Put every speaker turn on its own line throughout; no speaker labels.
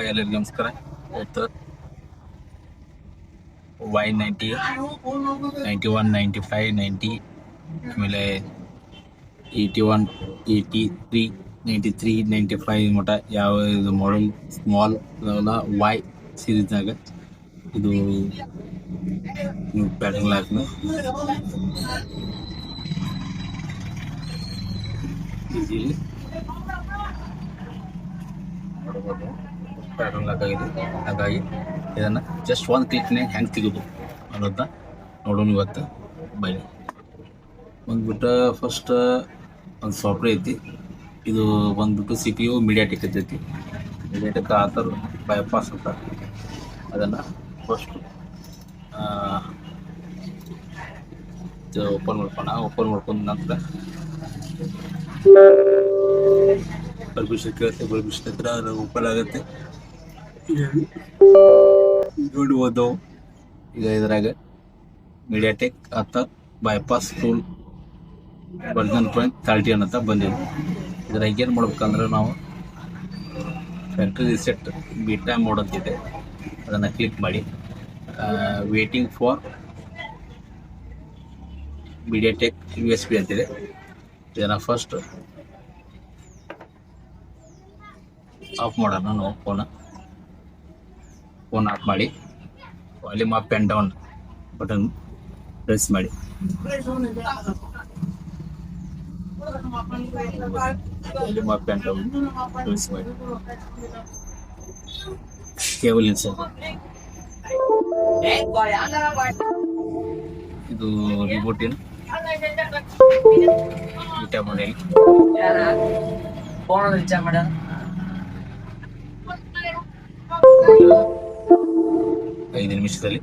ಎಲ್ಲರಿಗೂ ನಮಸ್ಕಾರ. ಇವತ್ತು Y90 91 95 90 ಆಮೇಲೆ 81 83 93 95 ಮಟ್ಟ ಯಾವ ಇದು ಮಾಡಲ್ ಸ್ಮಾಲ್ ಅವೆಲ್ಲ ವೈ ಸೀರೀಸ್ನಾಗ ಇದು ಪ್ಯಾಟರ್ನ್ ಲಾಕ್ನ ಈಸಿಲಿ ನೋಡ್ಬೋದು. ಪ್ಯಾಟರ್ನ್ ಲಾಕ್ ಆಗಿದೆ. ಹಾಗಾಗಿ ಇದನ್ನು ಜಸ್ಟ್ ಒಂದು ಕ್ಲಿಕ್ನಾಗ ಹೆಂಗೆ ತೆಗೋದು ಅನ್ನೋದನ್ನ ನೋಡೋಣ ಇವತ್ತು. ಬನ್ನಿ. ಬಂದ್ಬಿಟ್ಟು ಫಸ್ಟ್ ಒಂದು ಸಾಫ್ಟ್ವೇರ್ ಐತಿ. ಇದು ಬಂದ್ಬಿಟ್ಟು CPU ಮೀಡಿಯಾಟೆಕ್ ಐತಿ. ಮೀಡಿಯಾಟೆಕ್ ಆಥರ್ ಬೈಪಾಸ್ ಅಂತ. ಅದನ್ನು ಫಸ್ಟ್ ಓಪನ್ ಮಾಡ್ಕೊಂಡು ನಂತರ ಪರ್ಮಿಷನ್ ಕೇಳುತ್ತೆ. ಪರ್ಮಿಷನ್ ಹತ್ರ ಅದು ಓಪನ್ ಆಗುತ್ತೆ. ನೋಡ್ಬೋದು ಈಗ ಇದ್ರಾಗ MediaTek auth bypass tool version 13 ಅಂತ ಬಂದಿದೆ. ಇದ್ರಾಗ ಏನು ಮಾಡ್ಬೇಕಂದ್ರೆ ನಾವು ಫ್ಯಾಕ್ಟ್ರಿ ರಿಸೆಟ್ ಬೀಟಾ ಮೋಡ್ ಅಂತಿದೆ, ಅದನ್ನು ಕ್ಲಿಕ್ ಮಾಡಿ ವೇಟಿಂಗ್ ಫಾರ್ ಮೀಡಿಯಾಟೆಕ್ USB ಅಂತಿದೆ. ಇದನ್ನು ಫಸ್ಟ್ ಆಫ್ ಮಾಡೋಣ. ನಾವು ಫೋನ್ ಆಫ್ ಮಾಡಿ volume up and down button press ಮಾಡಿ. Volume up and down press ಮಾಡಿ. ಕೇಬಲ್ ಇನ್ಸರ್ಟ್ ಇದು ರಿಮೋಟಿನ ಬೀಟಾ ಮೋಡೆಲ್. 5 ನಿಮಿಷದಲ್ಲಿ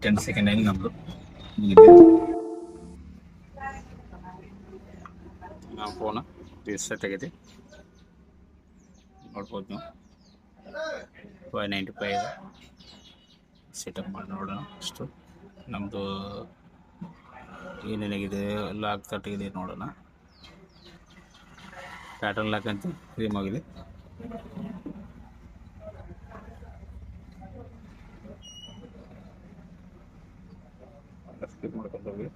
10 ಸೆಕೆಂಡ್ ಆಗಿ ನಮ್ಮದು ಮುಗಿದಿದೆ. ನಾವು ಫೋನ ರಿಸೆಟ್ ಆಗಿದೆ ನೋಡ್ಬೋದು. ನಾವು Y95 ಸೆಟಪ್ ಮಾಡಿ ನೋಡೋಣ. ಅಷ್ಟು ನಮ್ಮದು ಏನೇನಾಗಿದೆ ಲಾಕ್ ತಟ್ಟಿಗಿದೆ ನೋಡೋಣ. ಪ್ಯಾಟರ್ನ್ ಲಾಕ್ ಅಂತ ಕ್ರೀಮ್ ಆಗಿದೆ. ಸ್ಕಿಪ್ ಮಾಡ್ಕೊಂಡು ಹೋಗಿ